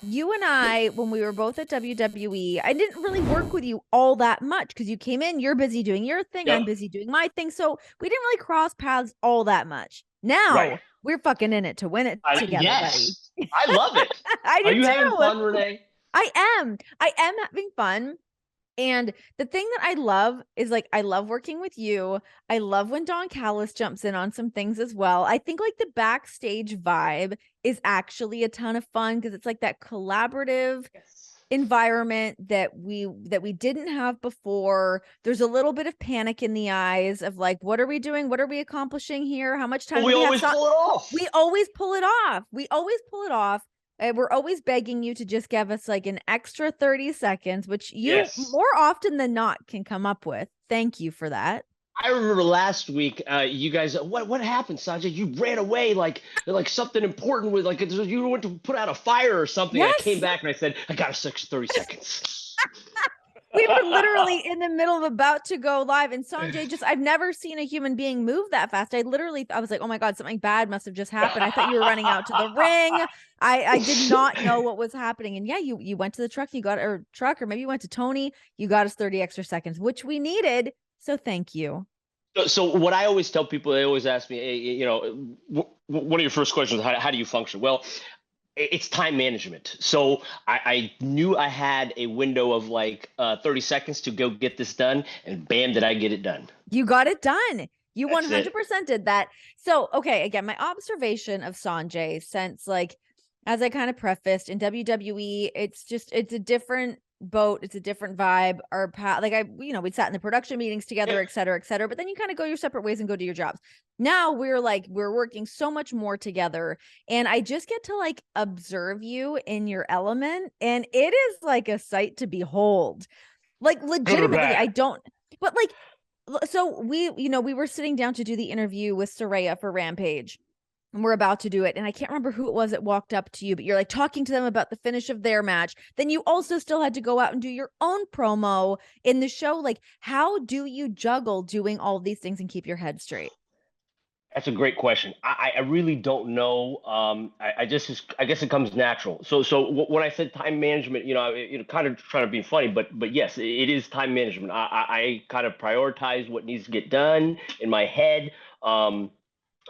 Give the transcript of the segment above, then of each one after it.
you and I, when we were both at WWE, I didn't really work with you all that much because you came in, you're busy doing your thing, I'm Yep. busy doing my thing. So we didn't really cross paths all that much. Right. Now we're fucking in it to win it together, buddy. Yes. I love it. I Are do you having too. fun, Renee? I am having fun. And the thing that I love is like I love working with you. I love when Don Callis jumps in on some things as well. I think like the backstage vibe is actually a ton of fun because it's like that collaborative Yes. environment that we didn't have before. There's a little bit of panic in the eyes of like, what are we doing? What are we accomplishing here? How much time But do we we have? always So pull it off. we always pull it off. We always pull it off. We're always begging you to just give us like an extra 30 seconds, which you Yes. more often than not can come up with. Thank you for that. I remember last week, you guys, what happened, Sanjay? You ran away like something important was like you went to put out a fire or something. I came Yes. back and I said, I got a 30 seconds. We were literally in the middle of about to go live, and Sanjay just, I've never seen a human being move that fast. I was like, oh my God, something bad must have just happened. I thought you were running out to the ring. I did not know what was happening. And yeah, you went to the truck, you got, or truck, or maybe you went to Tony, you got us 30 extra seconds, which we needed. So thank you. So what I always tell people, they always ask me, hey, one of your first questions, how do you function? Well, it's time management. So I knew I had a window of like 30 seconds to go get this done, and bam, did I get it done? You got it done. You That's it. 100% did that. So, okay, again, my observation of Sanjay since like as I kind of prefaced in WWE, it's a different boat, it's a different vibe. Our path, like we sat in the production meetings together, Yep. et cetera, et cetera. But then you kind of go your separate ways and go do your jobs. Now we're working so much more together, and I just get to like observe you in your element, and it is like a sight to behold. Like Good or legitimately, I bad? don't, but like so we were sitting down to do the interview with Soraya for Rampage, and we're about to do it, and I can't remember who it was that walked up to you, but you're like talking to them about the finish of their match. Then you also still had to go out and do your own promo in the show. Like, how do you juggle doing all these things and keep your head straight? That's a great question. I really don't know. I guess it comes natural. When I said time management, kind of trying to be funny, but yes, it is time management. I kind of prioritize what needs to get done in my head. Um,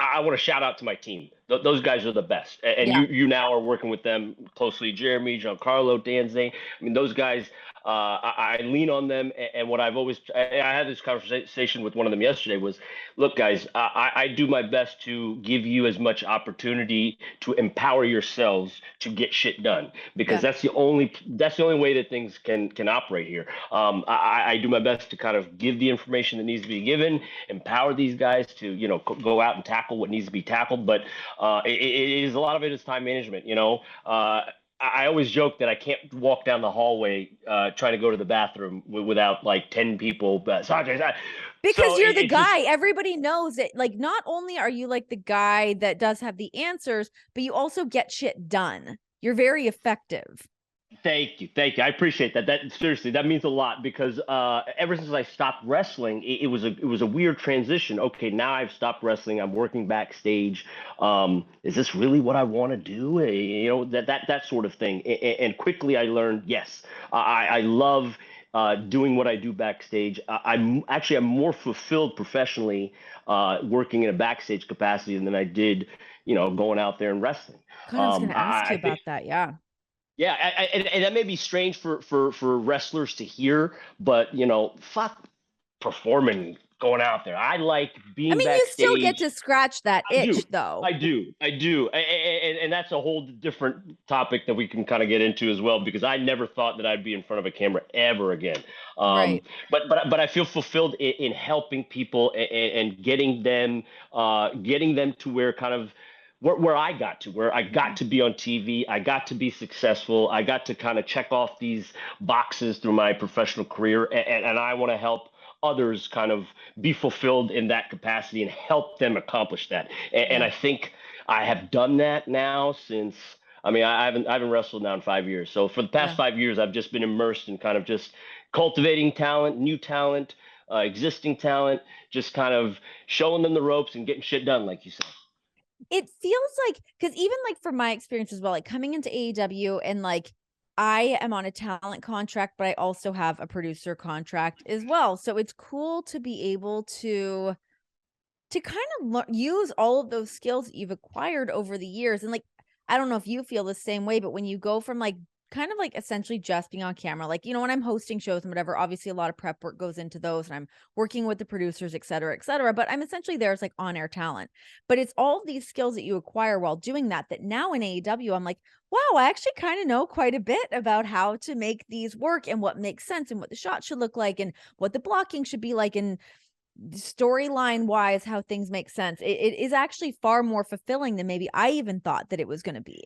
I want to shout out to my team. Those guys are the best, and Yeah. you now are working with them closely. Jeremy, Giancarlo, Danzig. I mean, those guys. I lean on them, and what I've always I had this conversation with one of them yesterday was, look, guys, I do my best to give you as much opportunity to empower yourselves to get shit done because Yeah. that's the only way that things can operate here. I do my best to kind of give the information that needs to be given, empower these guys to go out and tackle what needs to be tackled, but it is a lot of it is time management. I always joke that I can't walk down the hallway trying to go to the bathroom without like 10 people. Sanjay, Because so you're the it's just guy. Everybody knows it. Like, not only are you like the guy that does have the answers, but you also get shit done. You're very effective. thank you. I appreciate that. That seriously, that means a lot because ever since I stopped wrestling, it was a weird transition. Okay, now I've stopped wrestling. I'm working backstage. Is this really what I want to do? That sort of thing. And quickly I learned yes, I love doing what I do backstage. I'm more fulfilled professionally working in a backstage capacity than I did, going out there and wrestling. God, I was going to ask you I think about that. Yeah. yeah, and that may be strange for wrestlers to hear, but fuck performing, going out there. I like I being mean, you still get backstage. to scratch that I do, itch, though. I do, and that's a whole different topic that we can kind of get into as well because I never thought that I'd be in front of a camera ever again. Um, Right. but I feel fulfilled in helping people and getting them to where kind of where I got to, where I got to be on TV, I got to be successful, I got to kind of check off these boxes through my professional career, and I want to help others kind of be fulfilled in that capacity and help them accomplish that. And Yeah. I think I have done that now since. I mean, I haven't wrestled now in 5 years. So for the past Yeah. 5 years, I've just been immersed in kind of just cultivating talent, new talent, existing talent, just kind of showing them the ropes and getting shit done, like you said. It feels like, because even like from my experience as well, like coming into AEW and like I am on a talent contract, but I also have a producer contract as well. So it's cool to be able to kind of use all of those skills that you've acquired over the years. And like, I don't know if you feel the same way, but when you go from like kind of like essentially just being on camera, like, you know, when I'm hosting shows and whatever, obviously a lot of prep work goes into those and I'm working with the producers, et cetera, et cetera. But I'm essentially there as like on air talent. But it's all of these skills that you acquire while doing that, that now in AEW, I'm like, wow, I actually kind of know quite a bit about how to make these work and what makes sense and what the shot should look like and what the blocking should be like. And storyline wise, how things make sense. It is actually far more fulfilling than maybe I even thought that it was going to be.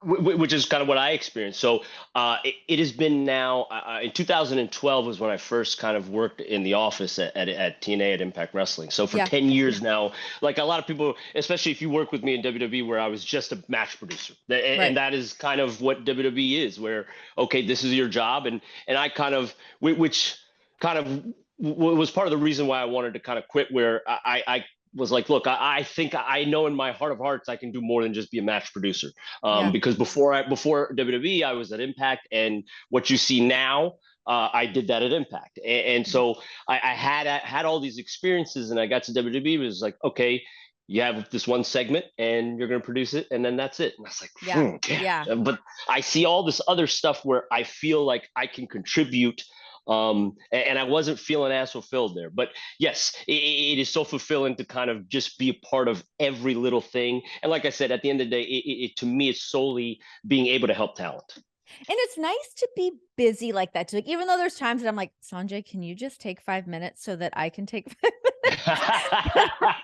Which is kind of what I experienced. So it has been now in 2012 was when I first kind of worked in the office at TNA at Impact Wrestling. So for Yeah. 10 years now, like a lot of people, especially if you work with me in WWE, where I was just a match producer, and, Right. and that is kind of what WWE is, where okay, this is your job, and I kind of which kind of was part of the reason why I wanted to kind of quit, where I was like, look, I think I know in my heart of hearts I can do more than just be a match producer. Yeah. Because before WWE, I was at Impact, and what you see now, I did that at Impact, and so I had all these experiences, and I got to WWE. It was like, okay, you have this one segment, and you're going to produce it, and then that's it. And I was like, Yeah. damn. Yeah. But I see all this other stuff where I feel like I can contribute. And I wasn't feeling as fulfilled there, but yes, it is so fulfilling to kind of just be a part of every little thing. And like I said, at the end of the day, to me, it's solely being able to help talent. And it's nice to be busy like that too. Like, even though there's times that I'm like, Sonjay, can you just take 5 minutes so that I can take 5 minutes? I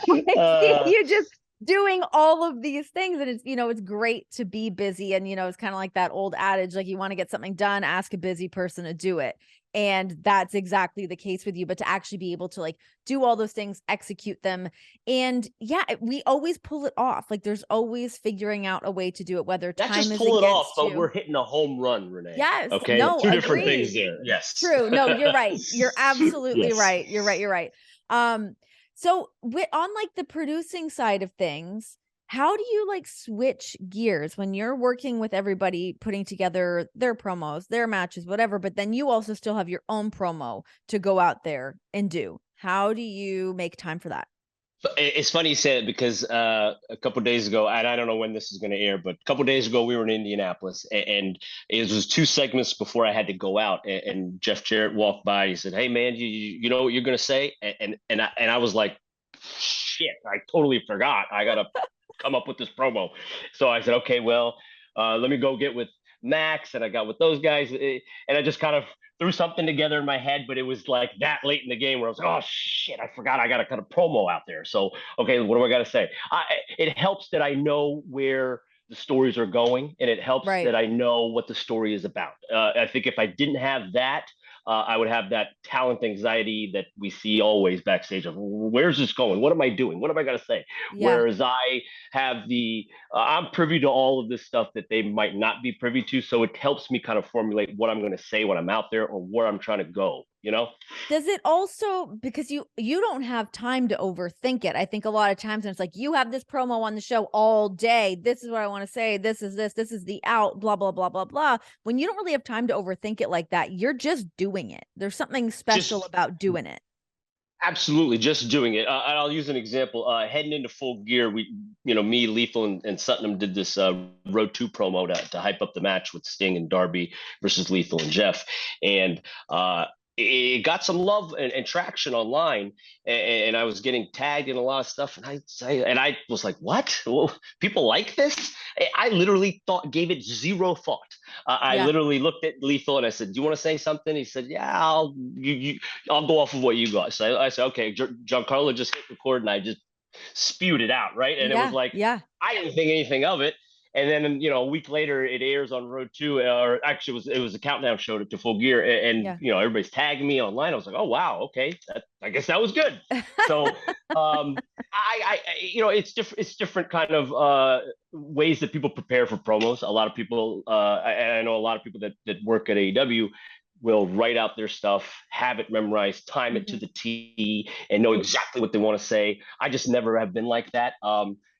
see uh, you just doing all of these things. And it's, you know, it's great to be busy. And, you know, it's kind of like that old adage, like you want to get something done, ask a busy person to do it. And that's exactly the case with you, but to actually be able to like do all those things, execute them. And yeah, we always pull it off. Like there's always figuring out a way to do it, whether not time just is pull it off, against but you. we're hitting a home run, Renee. Yes. Okay, No, two different things agreed. there. Yes. True. No, you're right. You're absolutely Yes. right. You're right. You're right. So on like the producing side of things, how do you like switch gears when you're working with everybody putting together their promos, their matches, whatever, but then you also still have your own promo to go out there and do? How do you make time for that? It's funny you say it because a couple days ago, and I don't know when this is going to air, but a couple days ago we were in Indianapolis, and it was two segments before I had to go out, and Jeff Jarrett walked by. He said, "Hey man, you know what you're going to say?" And I was like, "Shit, I totally forgot. I got to come up with this promo." So I said, "Okay, well, let me go get with Max," and I got with those guys, and I just kind of threw something together in my head, but it was like that late in the game where I was like, oh shit, I forgot I got to cut a promo out there. So, okay, what do I got to say? It helps that I know where the stories are going, and it helps Right. that I know what the story is about. I think if I didn't have that, I would have that talent anxiety that we see always backstage of where's this going? What am I doing? What am I going to say? Yeah. Whereas I have I'm privy to all of this stuff that they might not be privy to. So it helps me kind of formulate what I'm going to say when I'm out there or where I'm trying to go, you know? Does it also, because you don't have time to overthink it. I think a lot of times when it's like you have this promo on the show all day, this is what I want to say, this is the out, blah blah blah blah blah. When you don't really have time to overthink it like that, you're just doing it. There's something special Just about doing it. absolutely just doing it. I'll use an example. Heading into Full Gear, me, Lethal, and Sutton did this Road 2 promo to hype up the match with Sting and Darby versus Lethal and Jeff. And it got some love and traction online, and I was getting tagged in a lot of stuff, and I was like, "What? Well, people like this?" I literally gave it zero thought. I Yeah. literally looked at Lethal and I said, "Do you want to say something?" He said, "Yeah, I'll go off of what you got." So I said, "Okay." Giancarlo just hit record, and I just spewed it out, right? And it was Yeah. like Yeah. I didn't think anything of it. And then a week later, it airs on Road 2, or actually it was a countdown show to Full Gear, and Yeah. everybody's tagging me online. I was like, oh wow, okay, I guess that was good. So it's different kind of ways that people prepare for promos. A lot of people, I know a lot of people that work at AEW will write out their stuff, have it memorized, time it to Mhm. the T, and know exactly what they want to say. I just never have been like that.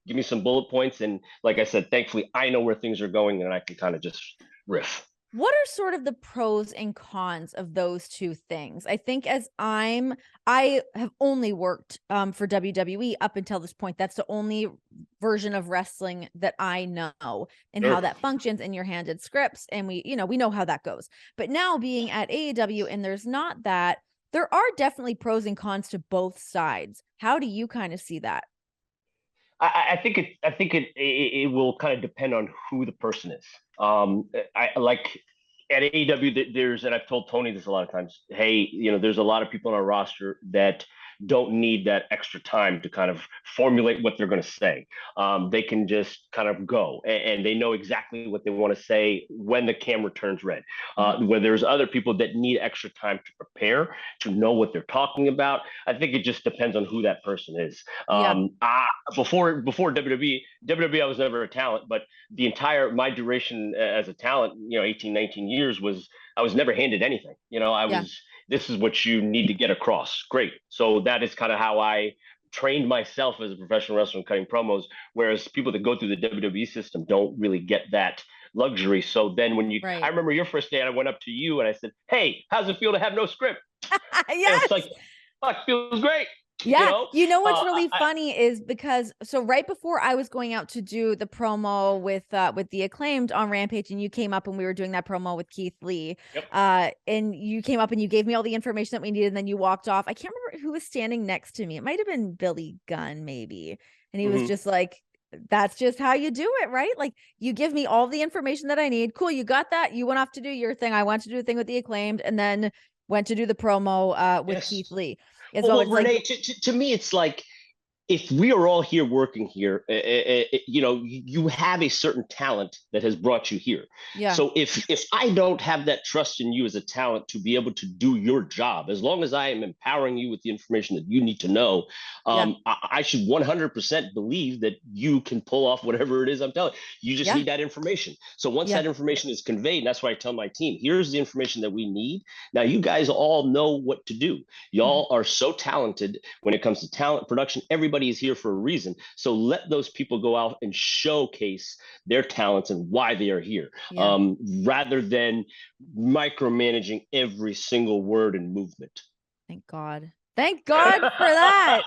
give me some bullet points. And like I said, thankfully, I know where things are going and I can kind of just riff. What are sort of the pros and cons of those two things? I think I have only worked for WWE up until this point. That's the only version of wrestling that I know and Sure. how that functions, and you're handed scripts and we know how that goes. But now being at AEW and there's not that, there are definitely pros and cons to both sides. How do you kind of see that? I think it will kind of depend on who the person is. I like at AEW there's, and I've told Tony this a lot of times. Hey, there's a lot of people on our roster that don't need that extra time to kind of formulate what they're going to say. They can just kind of go, and they know exactly what they want to say when the camera turns red. Where there's other people that need extra time to prepare, to know what they're talking about. I think it just depends on who that person is. Yeah. Before WWE, I was never a talent, but the entire my duration as a talent, 18, 19 years was I was never handed anything. I Yeah. was this is what you need to get across. Great. So that is kind of how I trained myself as a professional wrestler, cutting promos, whereas people that go through the WWE system don't really get that luxury. So then Right. I remember your first day, and I went up to you and I said, "Hey, how's it feel to have no script?" And Yes. it's like, fuck, feels great. Yeah. What's really I, funny is because right before I was going out to do the promo with the Acclaimed on Rampage, and you came up and we were doing that promo with Keith Lee. yep. And you came up and you gave me all the information that we needed, and then you walked off. I can't remember who was standing next to me. It might have been Billy Gunn, maybe. And he was just like, that's just how you do it, right? Like, you give me all the information that I need. Cool, you got that. You went off to do your thing. I went to do a thing with the Acclaimed, and then went to do the promo with Yes. Keith Lee. As Well, well, well, it's Renee, like, to me, it's like if we are all here working here, you have a certain talent that has brought you here. yeah, So if I don't have that trust in you as a talent to be able to do your job, as long as I am empowering you with the information that you need to know, yeah, I should 100% believe that you can pull off whatever it is I'm telling you. You just yeah, need that information. So once yeah. that information is conveyed, and that's why I tell my team, here's the information that we need. Now you guys all know what to do. Mhm. Y'all are so talented when it comes to talent production. Everybody is here for a reason. So let those people go out and showcase their talents and why they are here, Yeah. rather than micromanaging every single word and movement. Thank God. Thank God for that.